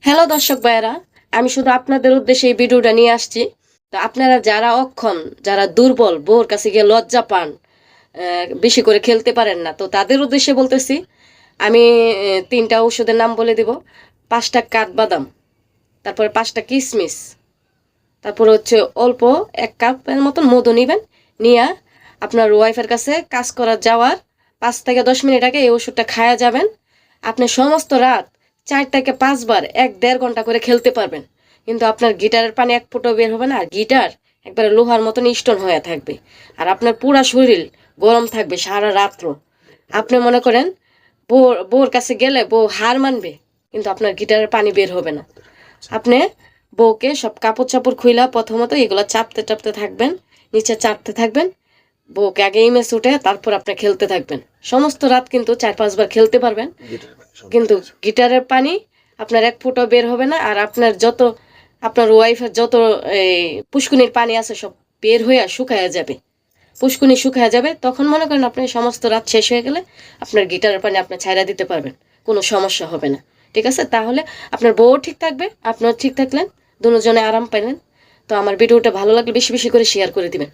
Hello দর্শক ভাইয়েরা, আমি শুধু আপনাদের উদ্দেশ্যে এই ভিডিওটা নিয়ে আসছি। তো আপনারা যারা অক্ষম, যারা দুর্বল, বউর কাছে গিয়ে লজ্জা পান, বেশি করে খেলতে পারেন না, তো তাদের উদ্দেশ্যে বলতেছি। আমি তিনটা ওষুধের নাম বলে দিব। 5টা কাঠবাদাম, তারপরে 5টা কিশমিশ, তারপরে হচ্ছে অল্প 1 কাপের মতন মধু নিবেন। নিয়ে আপনার ওয়াইফের কাছে কাজ করার যাওয়ার 5 থেকে 10 মিনিট আগে এই ওষুধটা খায়া যাবেন। আপনি সমস্ত রাত 4 থেকে 5 বার 1-1.5 ঘন্টা করে খেলতে পারবেন, কিন্তু আপনার গিটারের পানি এক ফুটও বের হবে না। আর গিটার একবারে লোহার মতন স্টোন হয়ে থাকবে। আর আপনার পুরা শরীর গরম থাকবে সারা রাত্র। আপনি মনে করেন বউর কাছে গেলে বউ হার মানবে, কিন্তু আপনার গিটারের পানি বের হবে না। আপনি বউকে সব কাপড় চাপড় খুইলা প্রথমত এগুলো চাপতে চাপতে থাকবেন, নিচে চাপতে থাকবেন। বউকে আগে ইমেজ উঠে তারপর আপনি খেলতে থাকবেন। সমস্ত রাত কিন্তু 4-5 বার খেলতে পারবেন, কিন্তু গিটারের পানি আপনার এক ফুটও বের হবে না। আর আপনার ওয়াইফের যত এই পুষ্কুনির পানি আছে সব বের হইয়া শুকায়া যাবে। পুষ্কুনি শুকায়া যাবে, তখন মনে করেন আপনি সমস্ত রাত শেষ হয়ে গেলে আপনার গিটারের পানি আপনি ছাইড়া দিতে পারবেন, কোনো সমস্যা হবে না। ঠিক আছে? তাহলে আপনার বউও ঠিক থাকবে, আপনিও ঠিক থাকলেন, দুজনে আরাম পাইলেন। তো আমার ভিডিওটা ভালো লাগলে বেশি বেশি করে শেয়ার করে দিবেন।